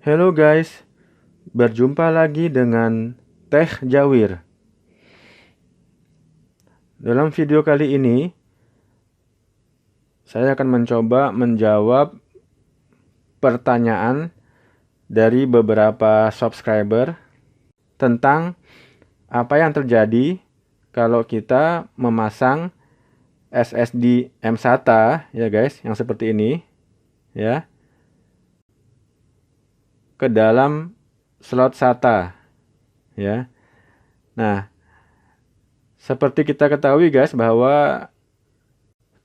Halo guys, berjumpa lagi dengan Teh Jawir. Dalam video kali ini, saya akan mencoba menjawab pertanyaan dari beberapa subscriber tentang apa yang terjadi kalau kita memasang SSD mSATA ya guys, yang seperti ini ya, ke dalam slot SATA ya. Nah, seperti kita ketahui guys bahwa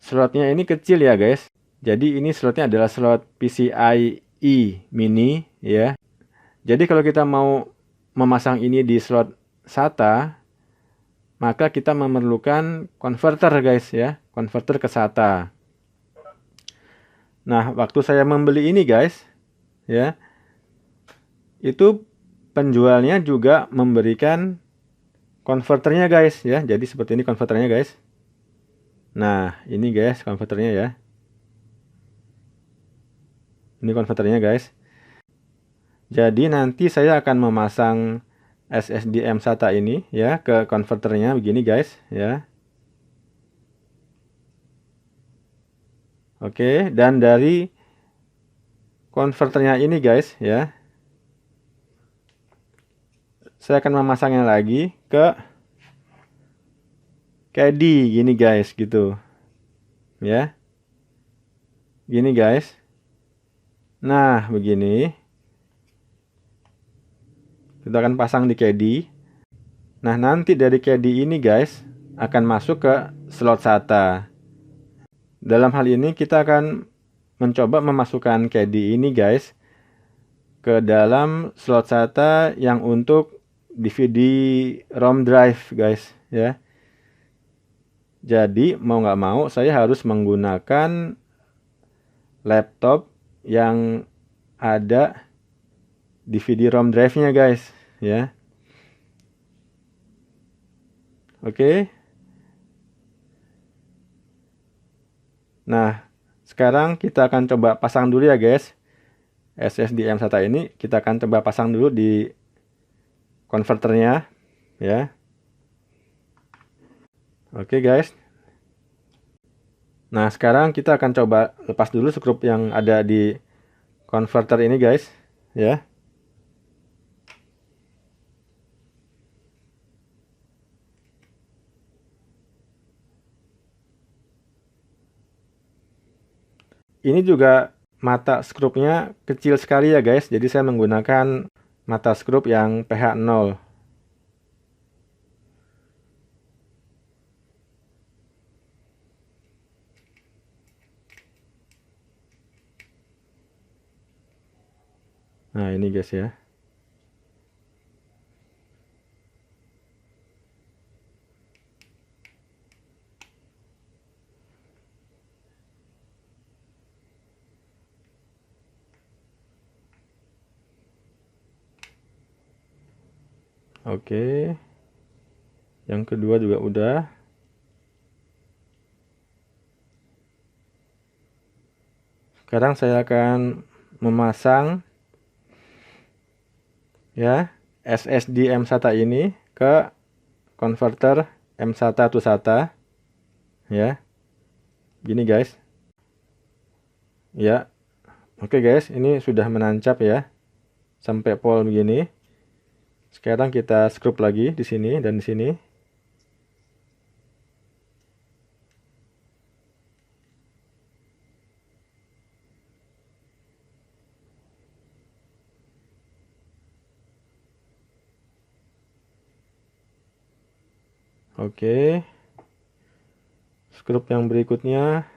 slotnya ini kecil ya guys. Jadi ini slotnya adalah slot PCIe mini ya. Jadi kalau kita mau memasang ini di slot SATA, maka kita memerlukan converter guys ya, converter ke SATA. Nah, waktu saya membeli ini guys, ya, itu penjualnya juga memberikan konverternya guys ya. Jadi seperti ini konverternya guys. Nah, ini guys konverternya ya. Ini konverternya guys. Jadi nanti saya akan memasang SSD mSATA ini ya ke konverternya begini guys ya. Oke, dan dari konverternya ini guys ya, saya akan memasangnya lagi ke caddy gini guys gitu ya. Gini guys. Nah, begini. Kita akan pasang di caddy. Nah, nanti dari caddy ini guys akan masuk ke slot SATA. Dalam hal ini kita akan mencoba memasukkan caddy ini guys ke dalam slot SATA yang untuk DVD ROM drive guys ya. Jadi mau nggak mau saya harus menggunakan laptop yang ada DVD ROM drive-nya guys ya. Oke. Nah, sekarang kita akan coba pasang dulu ya guys. SSD mSATA ini kita akan coba pasang dulu di konverternya ya. Oke guys. Nah, sekarang kita akan coba lepas dulu skrup yang ada di konverter ini guys ya. Ini juga mata skrupnya kecil sekali ya guys. Jadi saya menggunakan mata skrup yang pH 0. Nah, ini guys ya. Oke. Yang kedua juga udah. Sekarang saya akan memasang ya SSD mSATA ini ke konverter mSATA to SATA ya. Gini guys. Ya. Oke guys, ini sudah menancap ya. Sampai pol begini. Sekarang kita skrup lagi di sini dan di sini. Oke. Skrup yang berikutnya.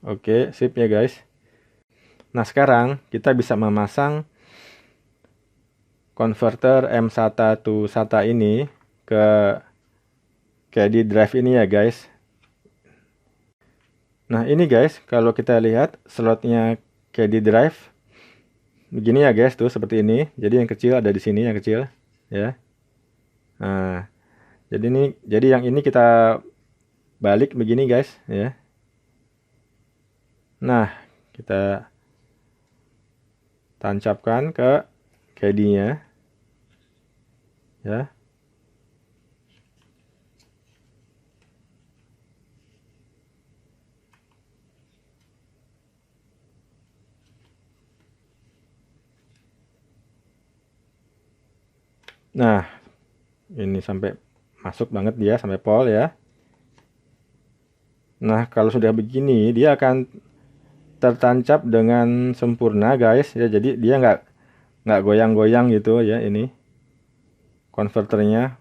Oke, sip ya guys. Nah, sekarang kita bisa memasang converter M-SATA to SATA ini ke KD drive ini ya guys. Nah ini guys, kalau kita lihat slotnya KD drive begini ya guys, tuh seperti ini. Jadi yang kecil ada di sini, yang kecil ya. Nah, jadi yang ini kita balik begini guys ya. Nah, kita tancapkan ke KD-nya ya. Nah, ini sampai masuk banget dia, sampai pol ya. Nah, kalau sudah begini, dia akan tertancap dengan sempurna guys ya. Jadi dia nggak goyang-goyang gitu ya ini konverternya,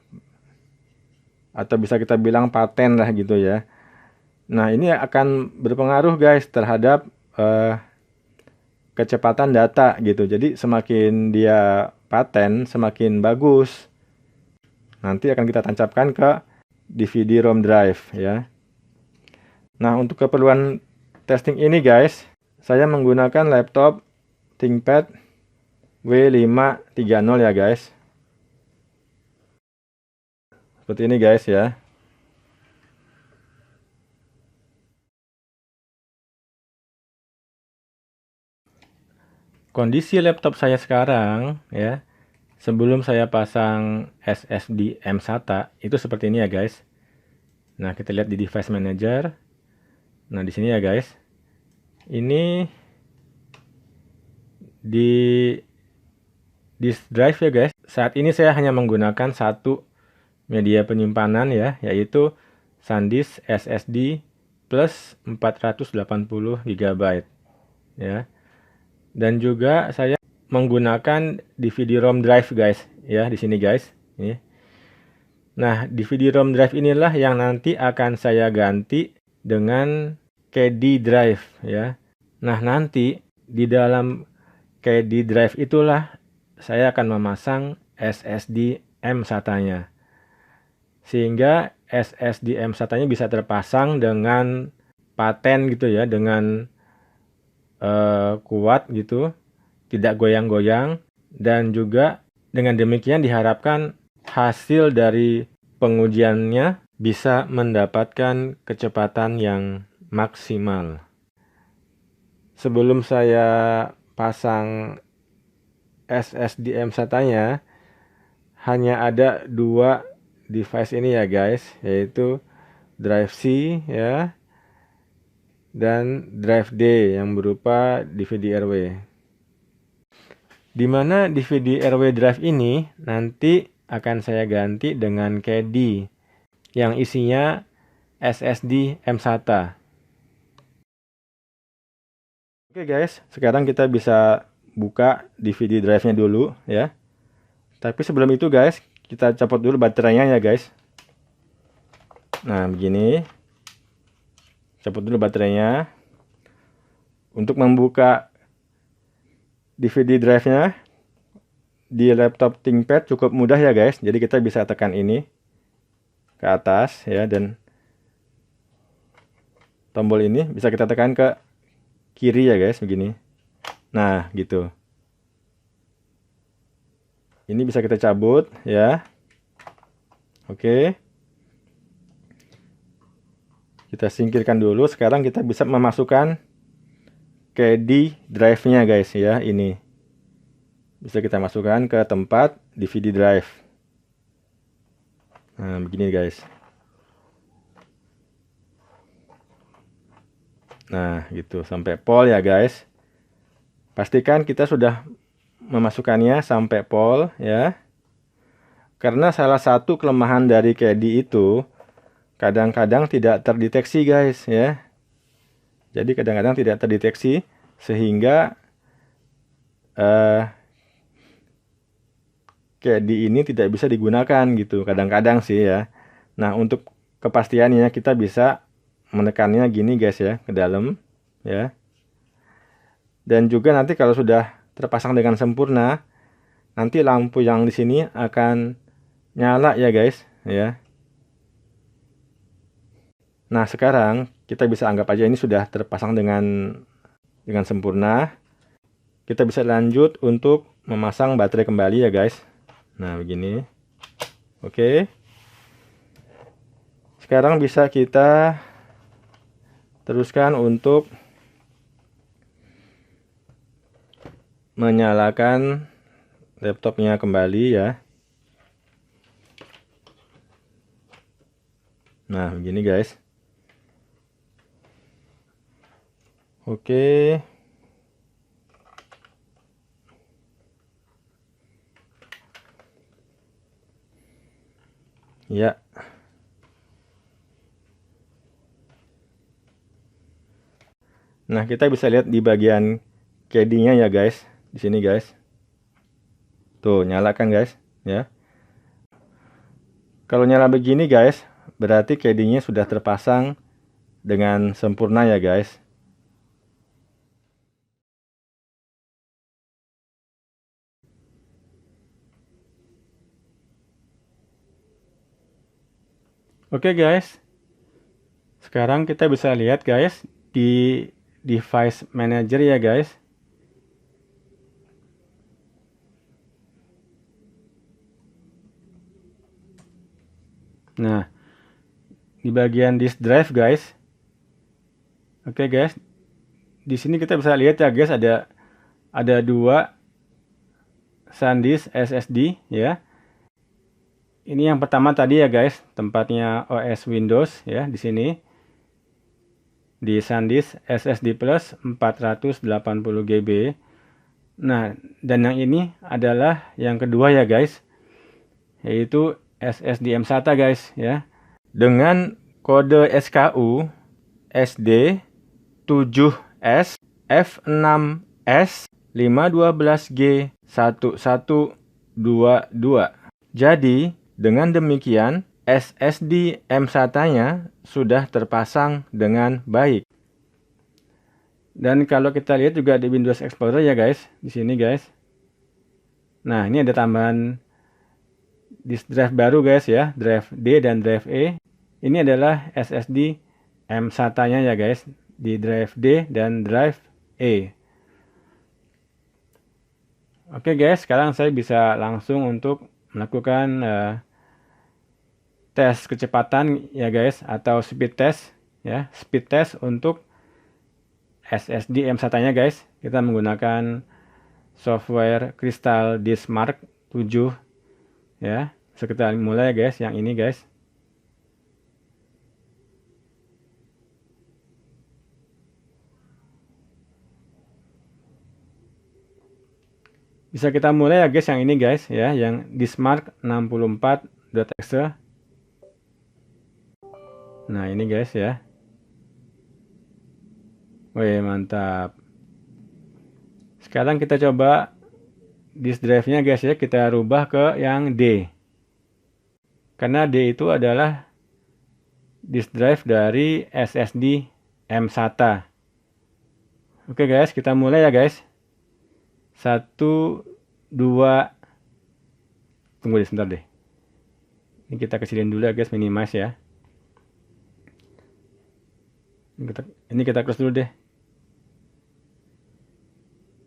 atau bisa kita bilang paten lah gitu ya. Nah, ini akan berpengaruh guys terhadap kecepatan data gitu. Jadi semakin dia paten, semakin bagus. Nanti akan kita tancapkan ke DVD-ROM drive ya. Nah, untuk keperluan testing ini guys, saya menggunakan laptop ThinkPad W530 ya guys. Seperti ini guys ya. Kondisi laptop saya sekarang ya, sebelum saya pasang SSD M-SATA itu seperti ini ya guys. Nah, kita lihat di device manager. Nah, di sini ya guys. Ini di disk drive ya guys. Saat ini saya hanya menggunakan satu media penyimpanan ya, yaitu SanDisk SSD plus 480 GB ya. Dan juga saya menggunakan DVD-ROM drive guys ya, di sini guys. Ini. Nah, DVD-ROM drive inilah yang nanti akan saya ganti dengan KD drive ya. Nah, nanti di dalam KD drive itulah saya akan memasang SSD M-SATA-nya. Sehingga SSD M-SATA-nya bisa terpasang dengan paten gitu ya, dengan kuat gitu, tidak goyang-goyang, dan juga dengan demikian diharapkan hasil dari pengujiannya bisa mendapatkan kecepatan yang maksimal. Sebelum saya pasang SSD M-SATA-nya, hanya ada dua device ini ya guys, yaitu drive C ya, dan drive D yang berupa DVD RW. Di mana DVD RW drive ini nanti akan saya ganti dengan KD yang isinya SSD M-SATA. Oke guys, sekarang kita bisa buka DVD drive-nya dulu ya. Tapi sebelum itu guys, kita copot dulu baterainya ya guys. Nah, begini. Copot dulu baterainya. Untuk membuka DVD drive-nya di laptop ThinkPad cukup mudah ya guys. Jadi kita bisa tekan ini ke atas ya, dan tombol ini bisa kita tekan ke kiri ya guys, begini. Nah, gitu. Ini bisa kita cabut ya. Oke. Kita singkirkan dulu. Sekarang kita bisa memasukkan KD drive-nya guys ya, ini. Bisa kita masukkan ke tempat DVD drive. Nah, begini guys. Nah, gitu sampai pol ya guys. Pastikan kita sudah memasukkannya sampai pol ya. Karena salah satu kelemahan dari KD itu kadang-kadang tidak terdeteksi guys ya. Jadi kadang-kadang tidak terdeteksi sehingga KD ini tidak bisa digunakan gitu. Kadang-kadang sih ya. Nah, untuk kepastiannya kita bisa menekannya gini guys ya, ke dalam ya. Dan juga nanti kalau sudah terpasang dengan sempurna, nanti lampu yang di sini akan nyala ya guys ya. Nah, sekarang kita bisa anggap aja ini sudah terpasang dengan sempurna. Kita bisa lanjut untuk memasang baterai kembali ya guys. Nah, begini. Oke. Sekarang bisa kita teruskan untuk menyalakan laptopnya kembali ya. Nah, begini guys. Oke. Ya. Nah, kita bisa lihat di bagian CAD-nya ya guys. Di sini guys. Tuh, nyala kan guys, ya. Kalau nyala begini guys, berarti CAD-nya sudah terpasang dengan sempurna ya guys. Oke guys. Sekarang kita bisa lihat guys di device manager ya guys. Nah, di bagian disk drive guys. Oke guys. Di sini kita bisa lihat ya guys, ada dua SanDisk SSD ya. Ini yang pertama tadi ya guys, tempatnya OS Windows ya di sini. Di SanDisk SSD Plus 480 GB. Nah, dan yang ini adalah yang kedua ya guys, yaitu SSD mSATA guys ya. Dengan kode SKU SD 7S F6S 512G 1122. Jadi, dengan demikian SSD mSATA-nya sudah terpasang dengan baik. Dan kalau kita lihat juga di Windows Explorer ya guys, di sini guys. Nah, ini ada tambahan disk drive baru guys ya, drive D dan drive E. Ini adalah SSD mSATA-nya ya guys, di drive D dan drive E. Oke guys, sekarang saya bisa langsung untuk melakukan tes kecepatan ya guys, atau speed test ya, speed test untuk SSD mSATA-nya guys. Kita menggunakan software Crystal Disk Mark 7 ya. So, kita mulai guys yang ini guys. Bisa kita mulai ya guys yang ini guys ya, yang Diskmark 64.exe. Nah, ini guys ya. Wih, mantap. Sekarang kita coba disk drive-nya guys ya, kita rubah ke yang D. Karena D itu adalah disk drive dari SSD mSATA. Oke guys, kita mulai ya guys. 1, 2. Tunggu deh sebentar deh. Ini kita kecilin dulu ya guys, minimize ya. Ini kita close dulu deh.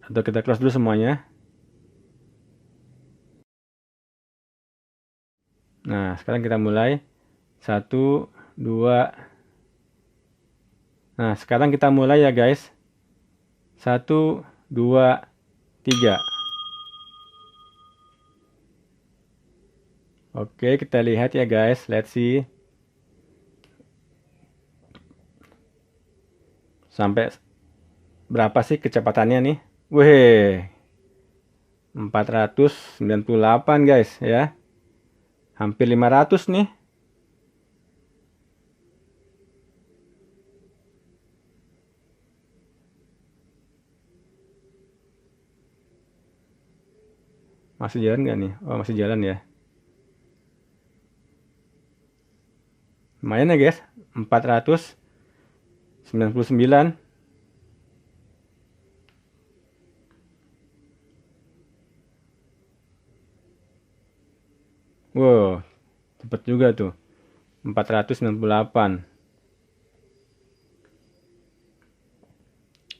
Atau kita close dulu semuanya. Nah, sekarang kita mulai. 1, 2. Nah, sekarang kita mulai ya guys. 1, 2, 3. Oke, kita lihat ya guys. Let's see. Sampai berapa sih kecepatannya nih? Wih. 498 guys ya. Hampir 500 nih. Masih jalan nggak nih? Oh, masih jalan ya. Lumayan ya guys. 499. Wow, cepet juga tuh. 498.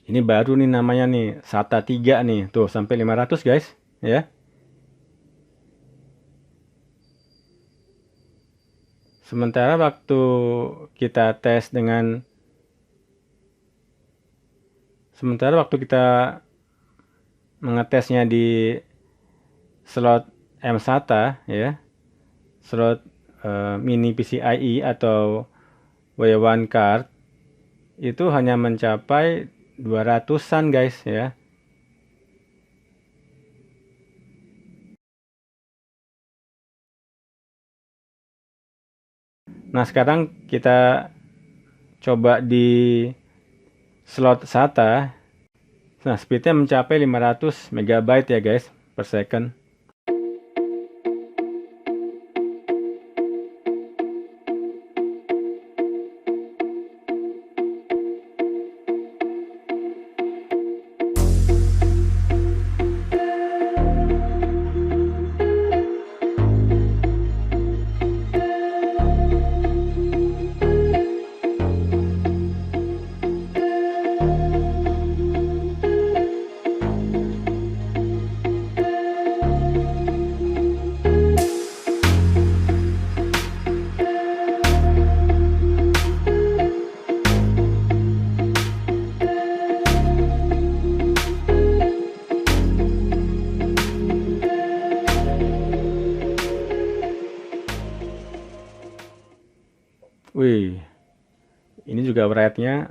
Ini baru nih namanya nih, SATA 3 nih. Tuh, sampai 500 guys, ya. Sementara waktu kita tes dengan sementara waktu kita mengetesnya di slot M-SATA ya, slot mini PCIe atau W1 card itu hanya mencapai 200-an guys ya. Nah, sekarang kita coba di slot SATA. Nah, speednya mencapai 500 MB ya guys per second. Wih, ini juga write-nya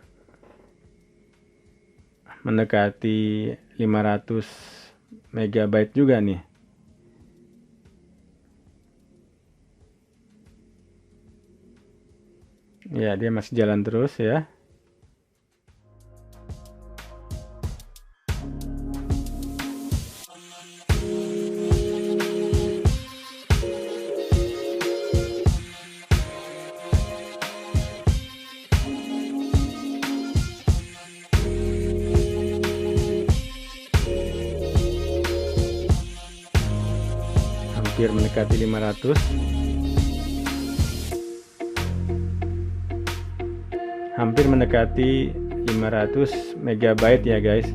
mendekati 500 MB juga nih. Ya, dia masih jalan terus ya. Hampir mendekati 500. Hampir mendekati 500 MB ya guys.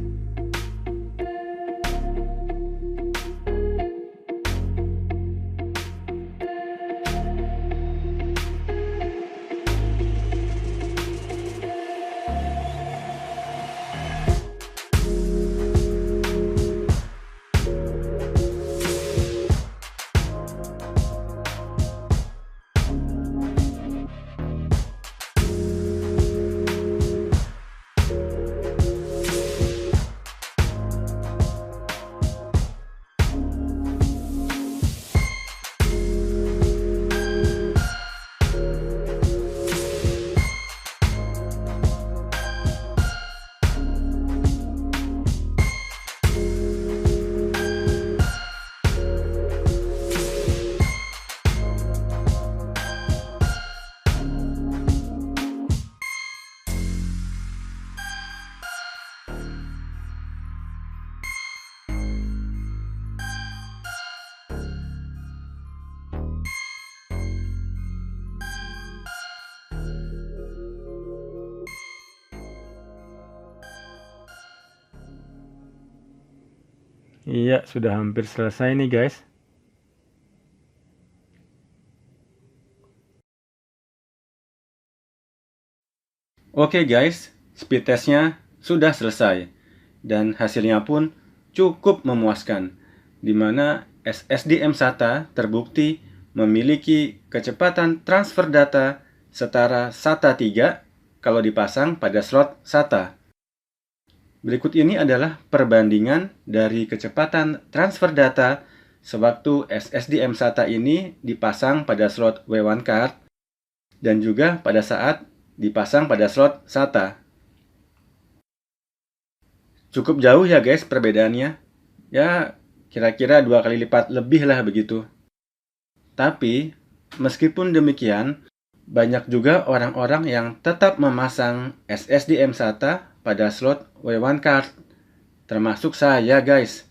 Iya, sudah hampir selesai nih guys. Oke guys, speed testnya sudah selesai. Dan hasilnya pun cukup memuaskan. Di mana SSD M-SATA terbukti memiliki kecepatan transfer data setara SATA 3 kalau dipasang pada slot SATA. Berikut ini adalah perbandingan dari kecepatan transfer data sewaktu SSD M-SATA ini dipasang pada slot W1 card dan juga pada saat dipasang pada slot SATA. Cukup jauh ya guys perbedaannya. Ya kira-kira 2 kali lipat lebih lah begitu. Tapi meskipun demikian, banyak juga orang-orang yang tetap memasang SSD M-SATA pada slot W1 card, termasuk saya guys,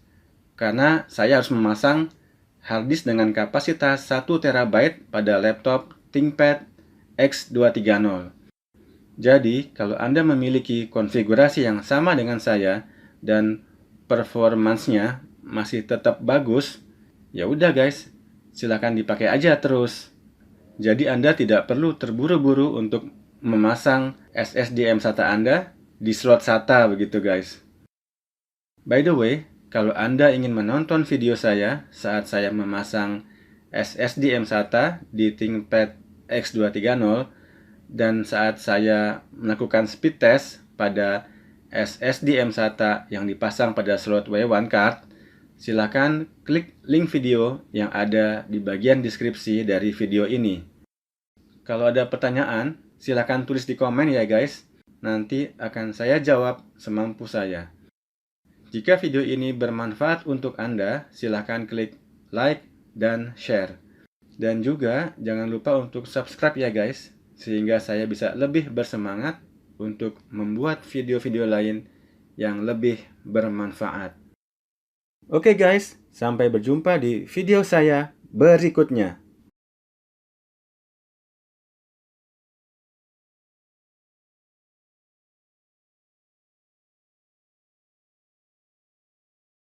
karena saya harus memasang harddisk dengan kapasitas 1 TB pada laptop ThinkPad X230. Jadi, kalau Anda memiliki konfigurasi yang sama dengan saya dan performance-nya masih tetap bagus, ya udah guys, silakan dipakai aja terus. Jadi Anda tidak perlu terburu-buru untuk memasang SSD M-SATA Anda di slot SATA begitu guys. By the way, kalau Anda ingin menonton video saya saat saya memasang SSD M-SATA di ThinkPad X230 dan saat saya melakukan speed test pada SSD M-SATA yang dipasang pada slot W1 card, silakan klik link video yang ada di bagian deskripsi dari video ini. Kalau ada pertanyaan, silakan tulis di komen ya guys. Nanti akan saya jawab semampu saya. Jika video ini bermanfaat untuk Anda, silakan klik like dan share. Dan juga jangan lupa untuk subscribe ya guys, sehingga saya bisa lebih bersemangat untuk membuat video-video lain yang lebih bermanfaat. Oke guys, sampai berjumpa di video saya berikutnya.